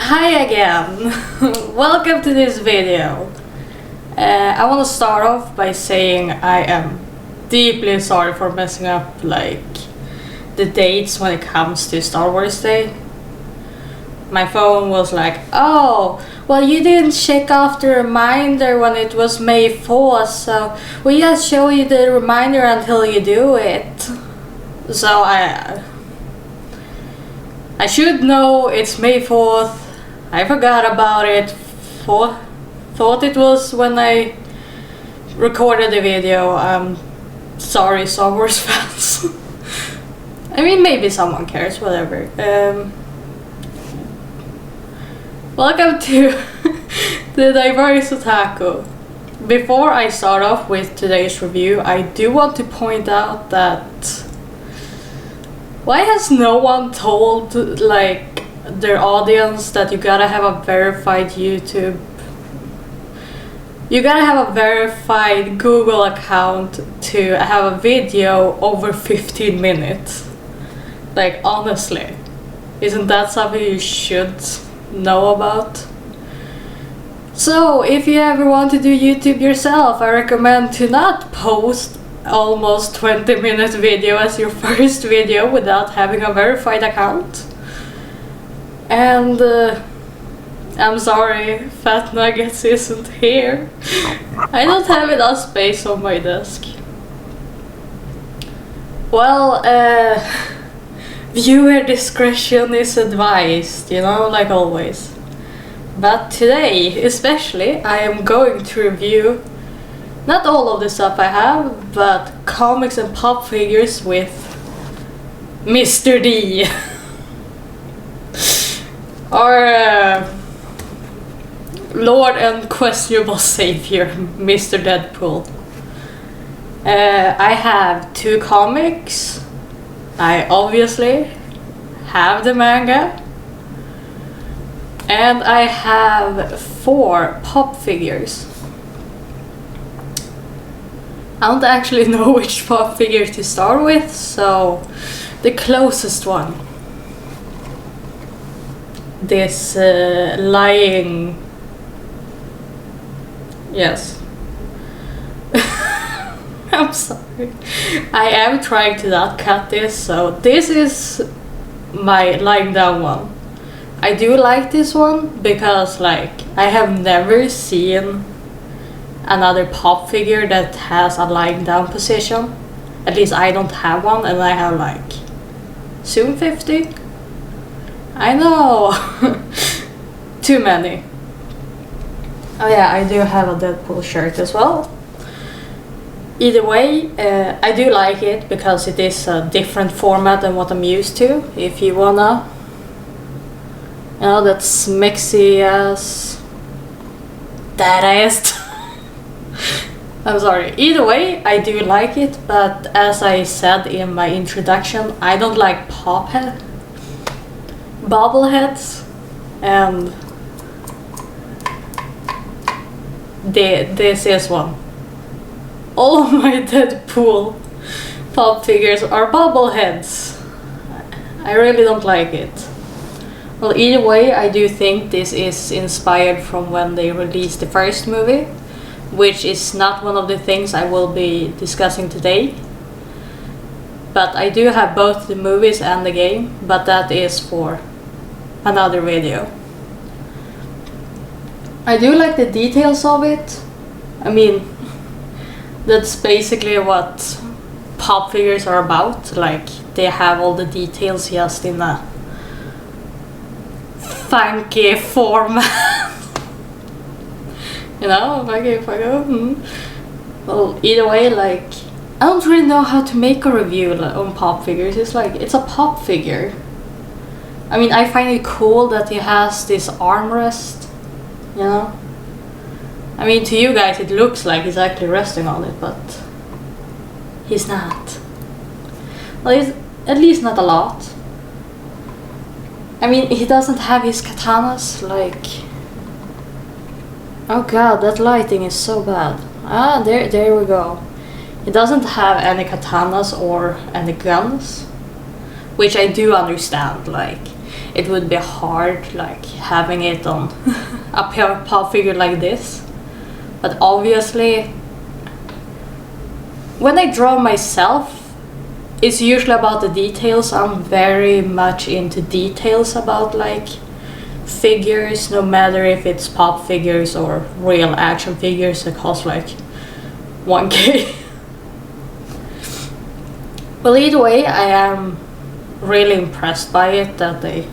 Hi again! Welcome to this video. I want to start off by saying I am deeply sorry for messing up the dates when it comes to Star Wars Day. My phone was like, oh, well you didn't check off the reminder when it was May 4th, so we just show you the reminder until you do it. So I should know it's May 4th. I forgot about it. Thought it was when I recorded the video. Sorry, Star Wars fans. I mean, maybe someone cares, whatever. Welcome to the Diverse Otaku. Before I start off with today's review, I do want to point out that why has no one told their audience that you gotta have a verified YouTube? You gotta have a verified Google account to have a video over 15 minutes. Like, honestly, isn't that something you should know about? So, if you ever want to do YouTube yourself, I recommend to not post almost 20-minute video as your first video without having a verified account. And I'm sorry, Fat Nuggets isn't here. I don't have enough space on my desk. Well, viewer discretion is advised, you know, like always. But today, especially, I am going to review not all of the stuff I have, but comics and pop figures with Mr. D. Our Lord and questionable savior, Mr. Deadpool. I have 2 comics. I obviously have the manga. And I have 4 pop figures. I don't actually know which pop figure to start with, so the closest one. This lying... Yes. I'm sorry. I am trying to not cut this, so this is my lying down one. I do like this one because I have never seen another pop figure that has a lying down position. At least I don't have one, and I have soon 50. I know. Too many. Oh yeah, I do have a Deadpool shirt as well. Either way, I do like it because it is a different format than what I'm used to. If you wanna, you know, that smexy ass, that ass. I'm sorry. Either way, I do like it, but as I said in my introduction, I don't like bobbleheads, and this is one. All of my Deadpool pop figures are bobbleheads. I really don't like it. Well, either way, I do think this is inspired from when they released the first movie, which is not one of the things I will be discussing today. But I do have both the movies and the game, but that is for another video. I do like the details of it. I mean, that's basically what pop figures are about. They have all the details just in a funky format. You know, funky. Well, either way, I don't really know how to make a review on pop figures. It's a pop figure. I mean, I find it cool that he has this armrest, you know? I mean, to you guys it looks like he's actually resting on it, but he's not. Well, he's at least not a lot. I mean, he doesn't have his katanas, oh god, that lighting is so bad. Ah, there we go. He doesn't have any katanas or any guns, which I do understand. it would be hard like having it on a pop figure like this. But obviously, when I draw myself, it's usually about the details. I'm very much into details about like figures, no matter if it's pop figures or real action figures that cost like 1K. Well, either way, I am really impressed by it that they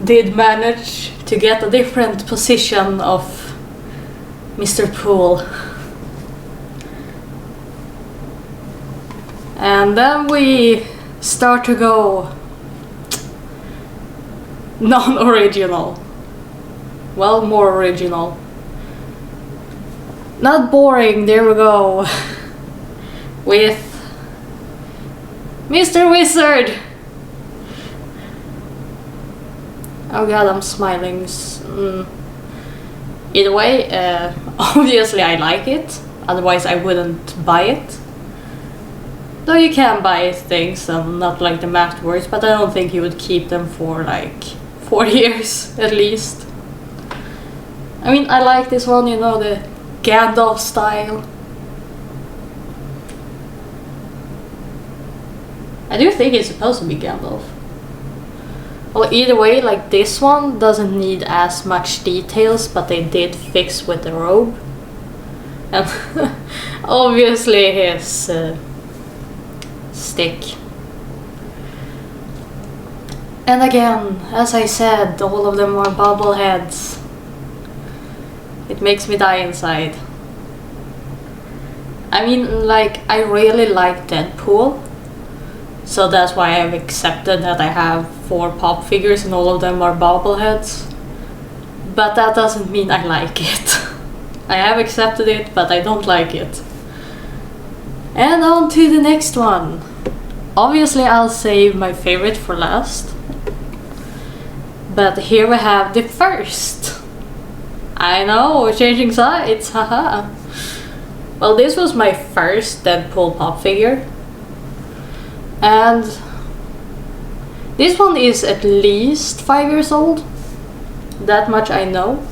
did manage to get a different position of Mr. Pool. And then we start to go non-original. Well, more original. Not boring, there we go. With Mr. Wizard! Oh god, I'm smiling. Either way, obviously I like it, otherwise I wouldn't buy it. Though you can buy things and not like them afterwards, but I don't think you would keep them for like 4 years at least. I mean, I like this one, you know, the Gandalf style. I do think it's supposed to be Gandalf. Well, either way, like this one doesn't need as much details, but they did fix with the robe. And obviously his stick. And again, as I said, all of them are bobbleheads. It makes me die inside. I mean, like, I really like Deadpool. So that's why I've accepted that I have 4 pop figures and all of them are bobbleheads. But that doesn't mean I like it. I have accepted it, but I don't like it. And on to the next one. Obviously I'll save my favorite for last. But here we have the first. I know, changing sides, haha. Well, this was my first Deadpool pop figure. And this one is at least 5 years old. That much I know.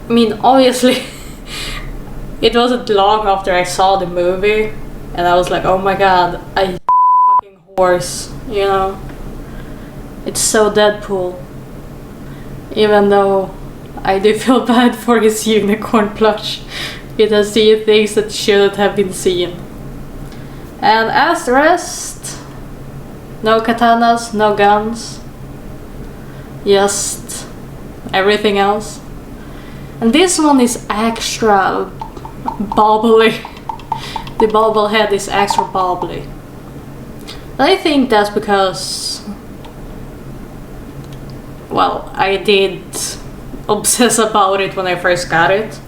I mean, obviously, it wasn't long after I saw the movie, and I was like, oh my god, a fucking horse, you know? It's so Deadpool. Even though I do feel bad for his unicorn plush. It has seen things that shouldn't have been seen. And as the rest, no katanas, no guns, just everything else. And this one is extra bobbly. The bobblehead is extra bobbly. But I think that's because, well, I did obsess about it when I first got it.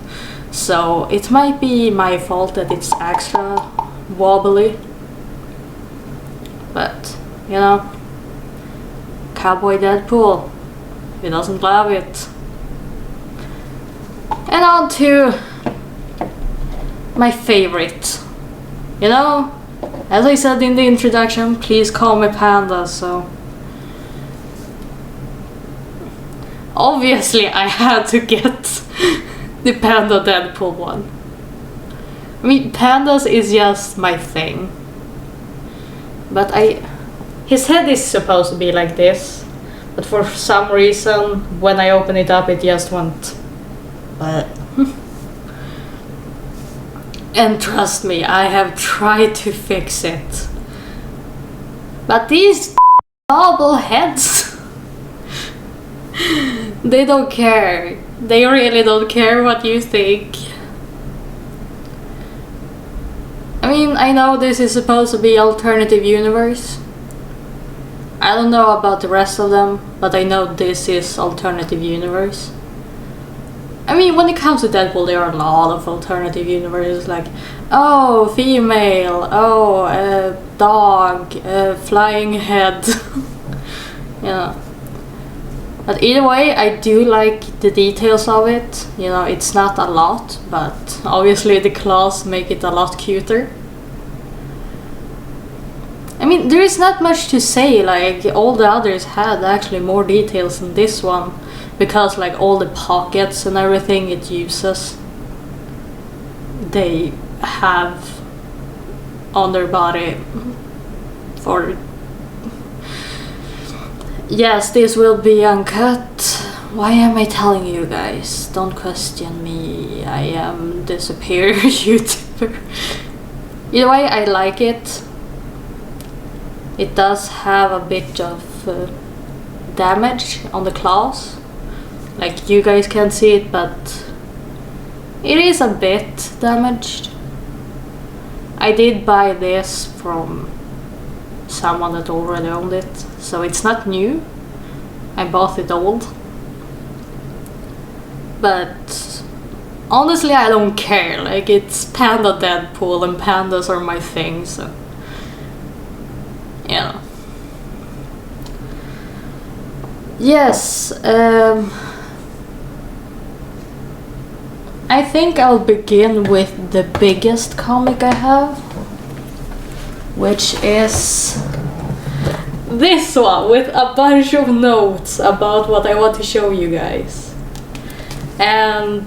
So it might be my fault that it's extra wobbly. But, you know, Cowboy Deadpool, he doesn't love it. And on to my favorite. You know, as I said in the introduction, please call me Panda, so obviously I had to get the Panda Deadpool one. I mean, pandas is just my thing. But his head is supposed to be like this, but for some reason when I open it up it just went. But and trust me, I have tried to fix it. But these bobbleheads, they don't care. They really don't care what you think. I mean, I know this is supposed to be alternative universe. I don't know about the rest of them, but I know this is alternative universe. I mean, when it comes to Deadpool, there are a lot of alternative universes, like, oh, female, oh, dog, flying head. You know. But either way, I do like the details of it. You know, it's not a lot, but obviously the claws make it a lot cuter. I mean, mean, there is not much to say, like, all the others had actually more details than this one, because, like, all the pockets and everything it uses, they have on their body for... Yes, this will be uncut. Why am I telling you guys? Don't question me, I am the superior YouTuber. Either way, I like it. It does have a bit of damage on the claws. Like, you guys can't see it, but it is a bit damaged. I did buy this from someone that already owned it, so it's not new. I bought it old. But honestly, I don't care. Like, it's Panda Deadpool and pandas are my thing, so yeah. Yes, I think I'll begin with the biggest comic I have, which is this one with a bunch of notes about what I want to show you guys. And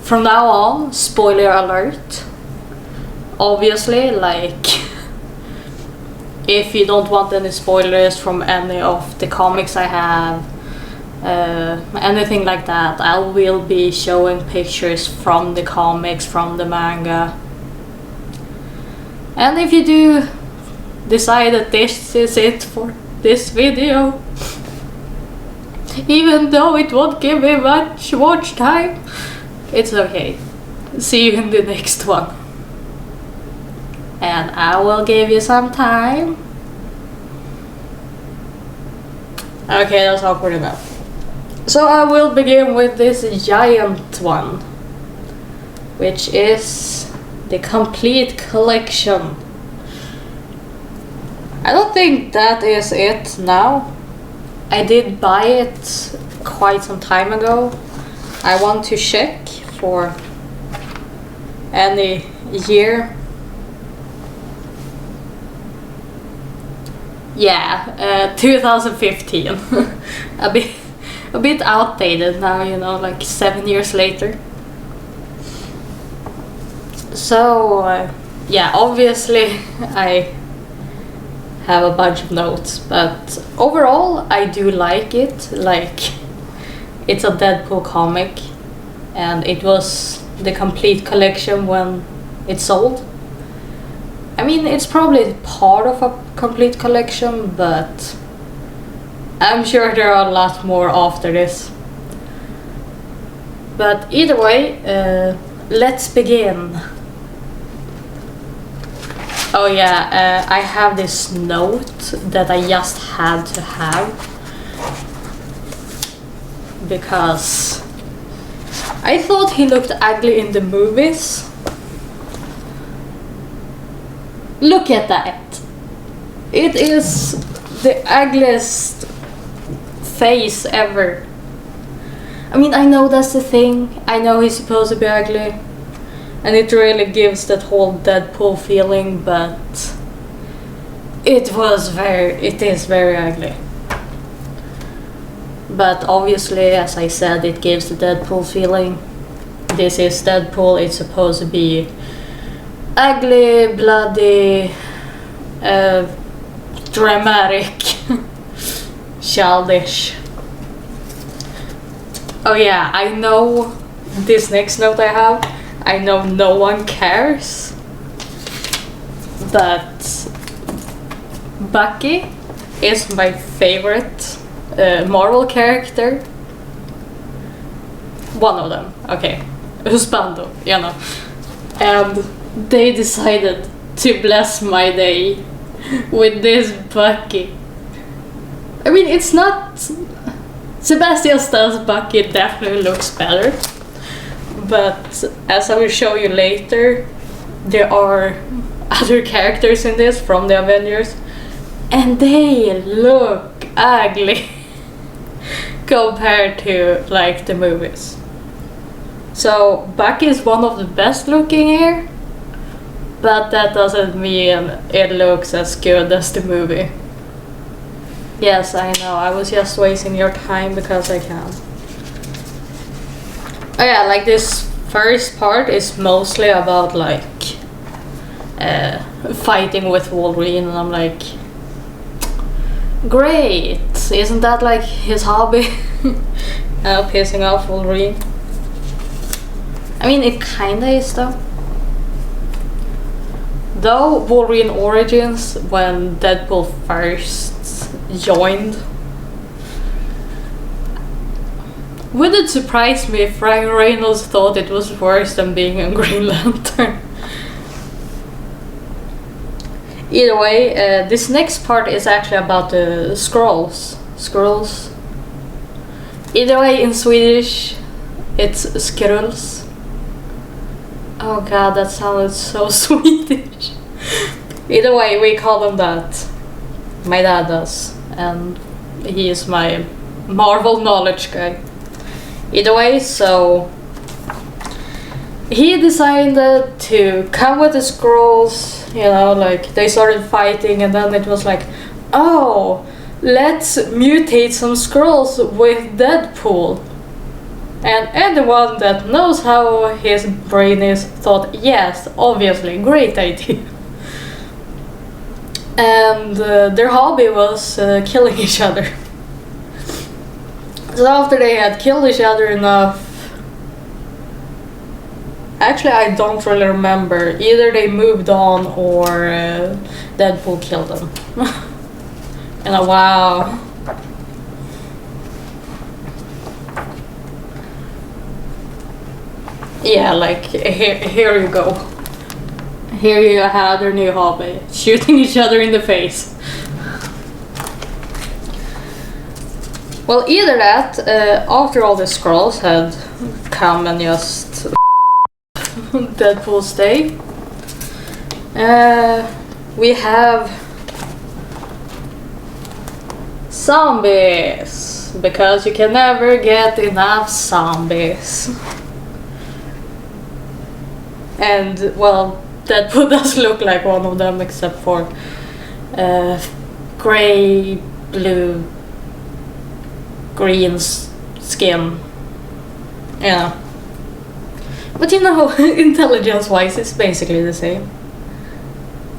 from now on, spoiler alert. Obviously, like, if you don't want any spoilers from any of the comics I have, anything like that, I will be showing pictures from the comics, from the manga. And if you do decide that this is it for this video, even though it won't give me much watch time, it's okay. See you in the next one. And I will give you some time. Okay, that's awkward enough. So I will begin with this giant one, which is the complete collection. I don't think that is it now. I did buy it quite some time ago. I want to check for any year. Yeah, 2015. a bit outdated now, you know, like 7 years later. So yeah, obviously I have a bunch of notes, but overall I do like it. Like, it's a Deadpool comic and it was the complete collection when it sold. I mean, it's probably part of a complete collection, but I'm sure there are a lot more after this. But either way, let's begin. Oh yeah, I have this note that I just had to have, because I thought he looked ugly in the movies. Look at that! It is the ugliest face ever. I mean, I know that's the thing. I know he's supposed to be ugly, and it really gives that whole Deadpool feeling, but it is very ugly. But obviously, as I said, it gives the Deadpool feeling. This is Deadpool, it's supposed to be ugly, bloody, dramatic, childish. Oh yeah, I know this next note I have, I know no one cares, but Bucky is my favorite Marvel character. One of them, okay. Husbando, you know. And they decided to bless my day with this Bucky. I mean, it's not... Sebastian Stan's Bucky definitely looks better, but as I will show you later, there are other characters in this from the Avengers, and they look ugly compared to, like, the movies. So Bucky is one of the best looking here, But that doesn't mean it looks as good as the movie. Yes, I know, I was just wasting your time because I can. Oh yeah, like this first part is mostly about like fighting with Wolverine, and I'm like, great, isn't that like his hobby? Pissing off Wolverine. I mean, it kinda is though. Though Wolverine Origins, when Deadpool first joined, would it surprise me if Ryan Reynolds thought it was worse than being a Green Lantern? Either way, this next part is actually about the scrolls. Scrolls. Either way, in Swedish, it's skrulls. Oh god, that sounded so Swedish. Either way, we call them that. My dad does, and he is my Marvel knowledge guy. Either way, so he decided to come with the scrolls, you know, like they started fighting, and then it was like, oh, let's mutate some scrolls with Deadpool. And anyone that knows how his brain is thought, yes, obviously, great idea. And their hobby was killing each other. So after they had killed each other enough, actually I don't really remember, either they moved on or Deadpool killed them. And wow. Yeah, like, here you go. Here you have their new hobby, shooting each other in the face. Well, either that, after all the scrolls had come and just Deadpool's day, we have zombies, because you can never get enough zombies. And, well, Deadpool does look like one of them, except for grey, blue, green skin. Yeah. But you know, intelligence-wise, it's basically the same.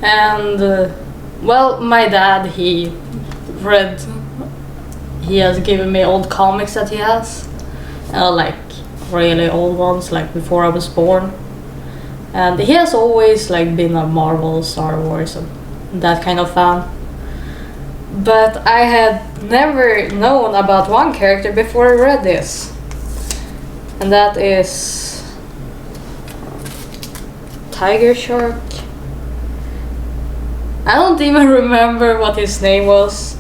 And, well, my dad, he has given me old comics that he has. Like, really old ones, like before I was born. And he has always like been a Marvel, Star Wars, and that kind of fan. But I had never known about one character before I read this. And that is Tiger Shark. I don't even remember what his name was.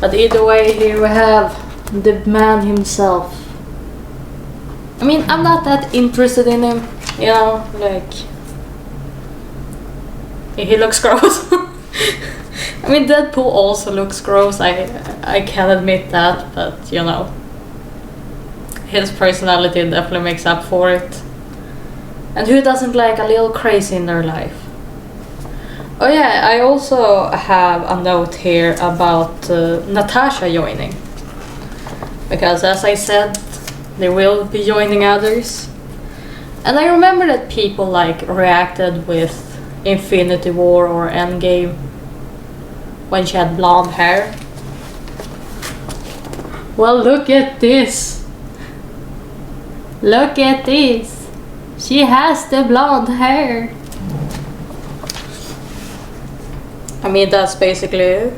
But either way, here we have the man himself. I mean, I'm not that interested in him, you know, like, he looks gross. I mean, Deadpool also looks gross, I can admit that, but you know, his personality definitely makes up for it. And who doesn't like a little crazy in their life? Oh yeah, I also have a note here about Natasha joining. Because as I said, they will be joining others. And I remember that people like reacted with Infinity War or Endgame when she had blonde hair. Well, look at this. Look at this. She has the blonde hair. I mean, that's basically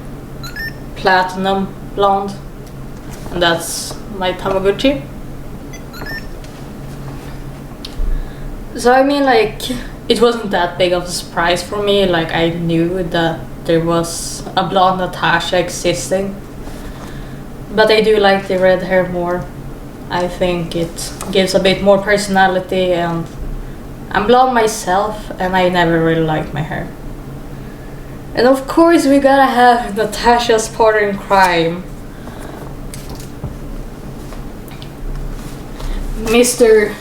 platinum blonde. And that's my Tamagotchi. So I mean, like, it wasn't that big of a surprise for me. Like, I knew that there was a blonde Natasha existing. But I do like the red hair more. I think it gives a bit more personality, and I'm blonde myself and I never really liked my hair. And of course we gotta have Natasha's partner in crime, Mr.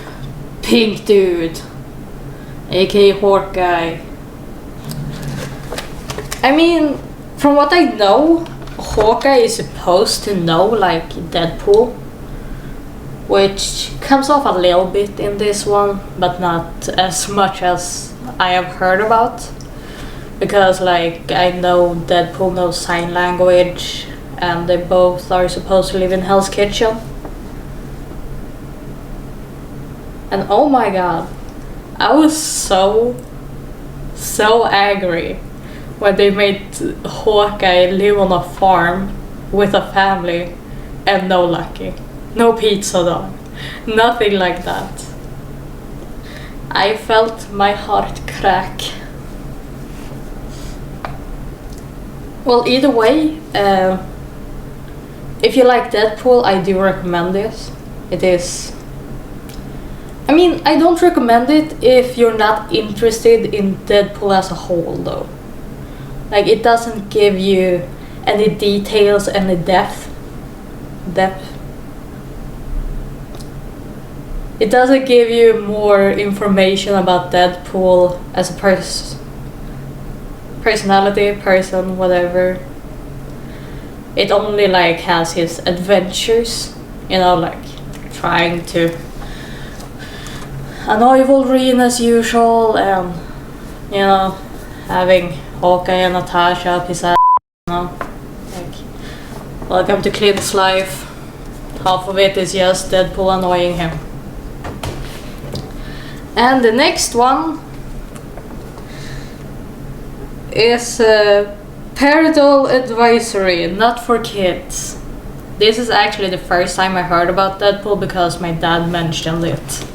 Pink Dude, aka Hawkeye. I mean, from what I know, Hawkeye is supposed to know like Deadpool, which comes off a little bit in this one, but not as much as I have heard about. Because like I know Deadpool knows sign language, and they both are supposed to live in Hell's Kitchen. And oh my god, I was so angry when they made Hawkeye live on a farm with a family and no Lucky, no pizza dog, nothing like that. I felt my heart crack. Well, either way, if you like Deadpool, I do recommend this. It is... I mean, I don't recommend it if you're not interested in Deadpool as a whole, though. Like, it doesn't give you any details, any depth. It doesn't give you more information about Deadpool as a person, whatever. It only like has his adventures, you know, like trying to annoy Wolverine as usual, and you know, having Hawkeye and Natasha up his ass, you know, like welcome to Clint's life. Half of it is just Deadpool annoying him. And the next one is parental advisory, not for kids. This is actually the first time I heard about Deadpool because my dad mentioned it.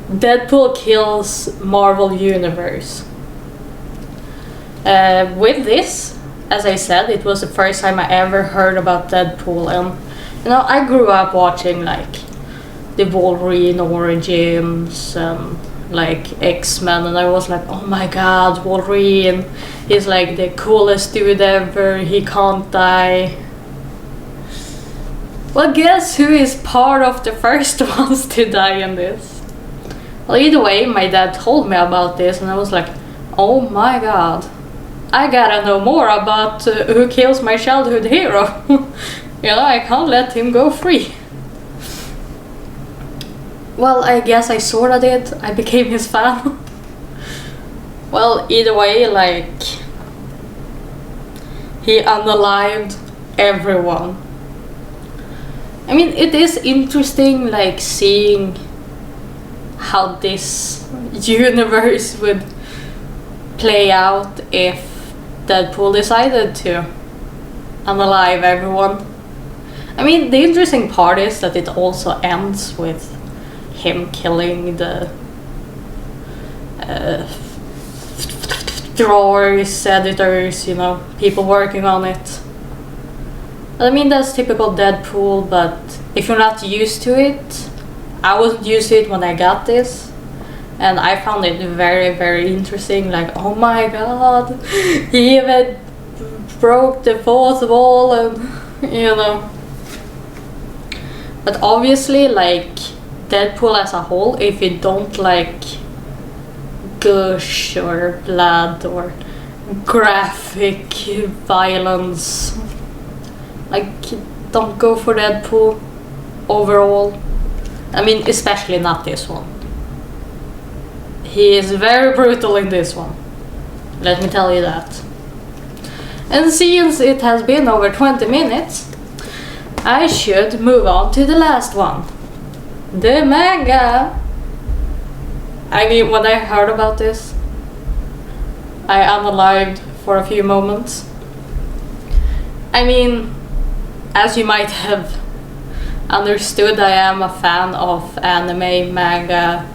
Deadpool kills Marvel Universe. With this, as I said, it was the first time I ever heard about Deadpool, and you know, I grew up watching like the Wolverine origins and like X-Men, and I was like, oh my god, Wolverine, he's like the coolest dude ever, he can't die. Well, guess who is part of the first ones to die in this? Well, either way, my dad told me about this and I was like, oh my god, I gotta know more about who kills my childhood hero. You know, I can't let him go free. Well, I guess I sorta did. I became his fan. Well, either way, like, he unalived everyone. I mean, it is interesting, like, seeing how this universe would play out if Deadpool decided to unalive everyone. I mean, the interesting part is that it also ends with him killing the drawers, editors, you know, people working on it. I mean, that's typical Deadpool, but if you're not used to it, I wasn't used to it when I got this, and I found it very, very interesting. Like, oh my god, he even broke the fourth wall, and you know. But obviously, like, Deadpool as a whole, if you don't like gush or blood or graphic violence, like, don't go for Deadpool overall. I mean, especially not this one. He is very brutal in this one, let me tell you that. And since it has been over 20 minutes, I should move on to the last one. The manga! I mean, when I heard about this, I unalived for a few moments. I mean, as you might have understood, I am a fan of anime, manga,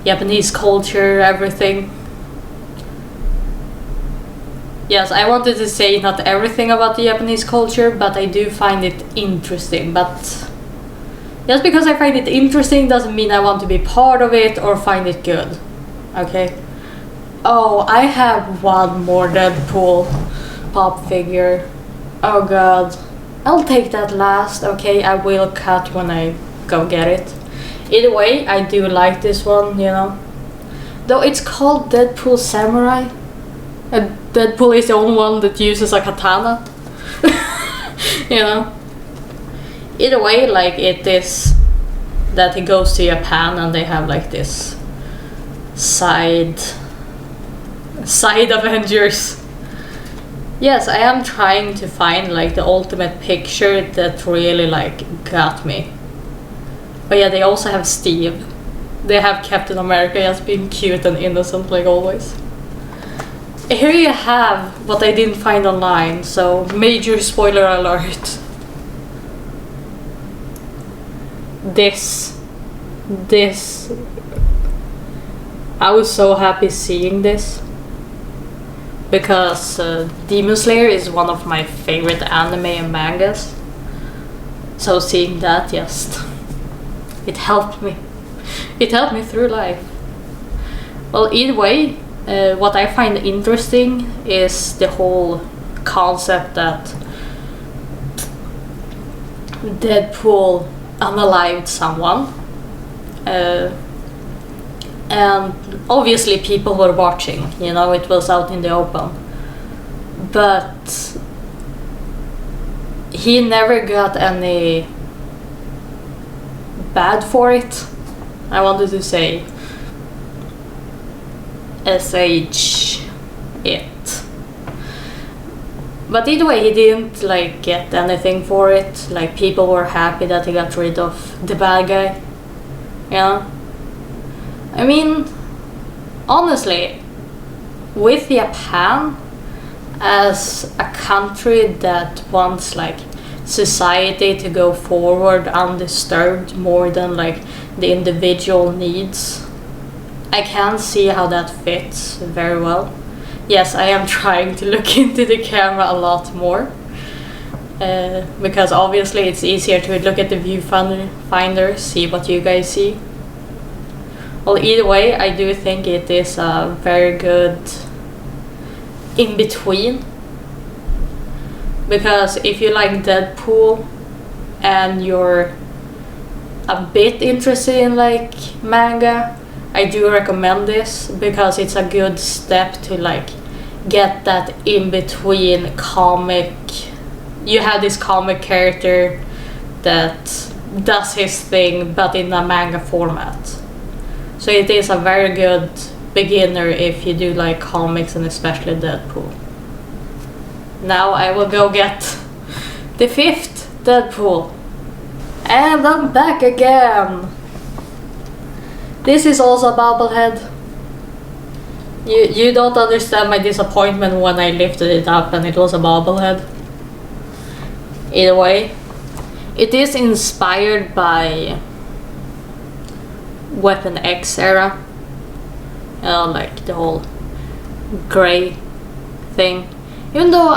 Japanese culture, everything. Yes, I wanted to say not everything about the Japanese culture, but I do find it interesting. But just because I find it interesting doesn't mean I want to be part of it or find it good. Okay? Oh, I have one more Deadpool pop figure. Oh god. I'll take that last, okay? I will cut when I go get it. Either way, I do like this one, you know. Though it's called Deadpool Samurai. Deadpool is the only one that uses a katana. You know? Either way, like, it is that he goes to Japan and they have like this side Avengers. Yes, I am trying to find like the ultimate picture that really like got me. But yeah, they also have Steve. They have Captain America just being cute and innocent like always. Here you have what I didn't find online, so major spoiler alert. This, I was so happy seeing this. Because Demon Slayer is one of my favorite anime and mangas. So seeing that just, it helped me. It helped me through life. Well, either way, what I find interesting is the whole concept that Deadpool unalived someone. And obviously people were watching, you know, it was out in the open. But he never got any bad for it. I wanted to say SH it. But either way, he didn't like get anything for it. Like, people were happy that he got rid of the bad guy. Yeah. I mean, honestly, with Japan as a country that wants like society to go forward undisturbed more than like the individual needs, I can see how that fits very well. Yes, I am trying to look into the camera a lot more. Because obviously it's easier to look at the viewfinder, see what you guys see. Well, either way, I do think it is a very good in-between. Because if you like Deadpool and you're a bit interested in like manga, I do recommend this because it's a good step to like get that in-between comic. You have this comic character that does his thing but in a manga format. So it is a very good beginner if you do like comics and especially Deadpool. Now I will go get the 5th Deadpool. And I'm back again. This is also a bobblehead. You don't understand my disappointment when I lifted it up and it was a bobblehead. Either way, it is inspired by Weapon X era, like the whole gray thing. Even though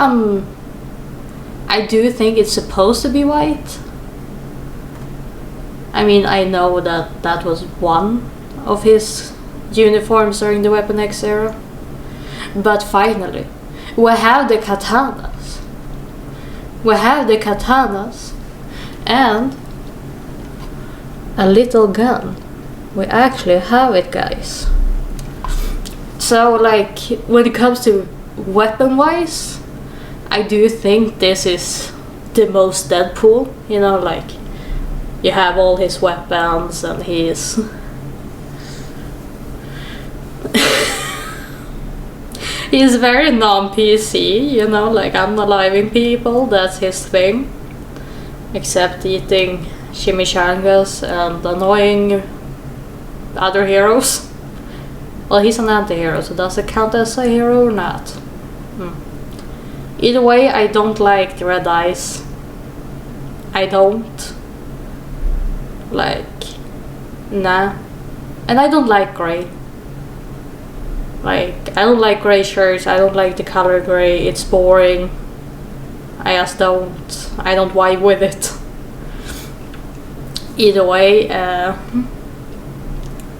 I do think it's supposed to be white. I mean, I know that that was one of his uniforms during the Weapon X era. But finally, we have the katanas. We have the katanas and a little gun. We actually have it, guys. So like, when it comes to weapon-wise, I do think this is the most Deadpool, you know, like, you have all his weapons and he's he's very non-PC, you know, like unaliving people, that's his thing. Except eating chimichangas and annoying other heroes. Well, he's an anti-hero, so does it count as a hero or not? Either way, I don't like the red eyes. I don't. Like, nah. And I don't like grey. Like, I don't like grey shirts, I don't like the color grey, it's boring. I just don't. I don't vibe with it. Either way, I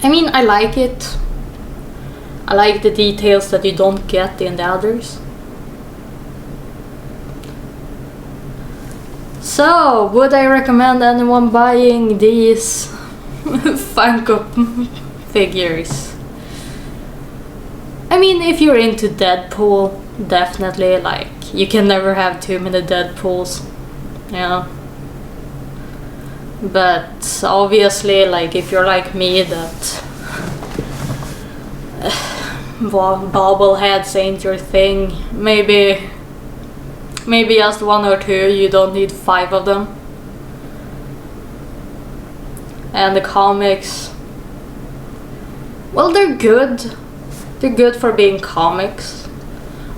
mean, I like it. I like the details that you don't get in the others. So, would I recommend anyone buying these funko figures? I mean, if you're into Deadpool definitely, like, you can never have too many Deadpools, you know. But obviously, like, if you're like me, that bobbleheads ain't your thing, maybe just 1 or 2, you don't need 5 of them. And the comics, well, they're good. They're good for being comics.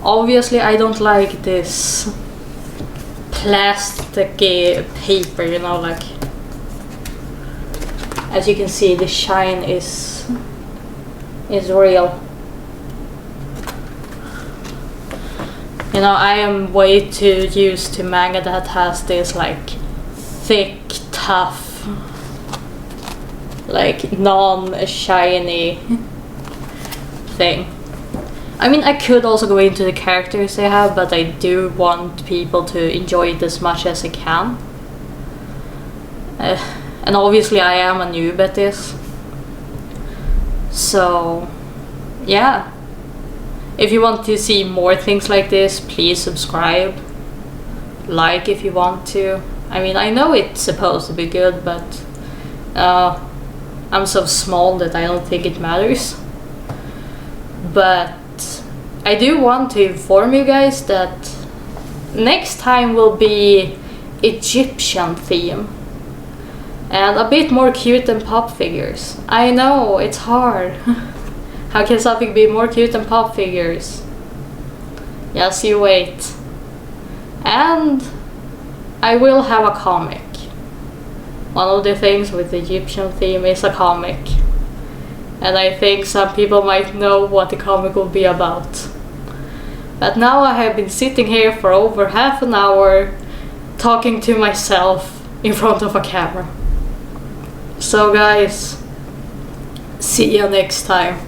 Obviously, I don't like this plasticky paper, you know, like, as you can see, the shine is real. You know, I am way too used to manga that has this, like, thick, tough, like, non-shiny thing. I mean, I could also go into the characters they have, but I do want people to enjoy it as much as I can. And obviously I am a noob at this. So, yeah. If you want to see more things like this, please subscribe. Like if you want to. I mean, I know it's supposed to be good, but I'm so small that I don't think it matters. But I do want to inform you guys that next time will be Egyptian theme. And a bit more cute than pop figures. I know, it's hard. How can something be more cute than pop figures? Yes, you wait. And I will have a comic. One of the things with the Egyptian theme is a comic. And I think some people might know what the comic will be about. But now I have been sitting here for over half an hour talking to myself in front of a camera. So guys, see you next time.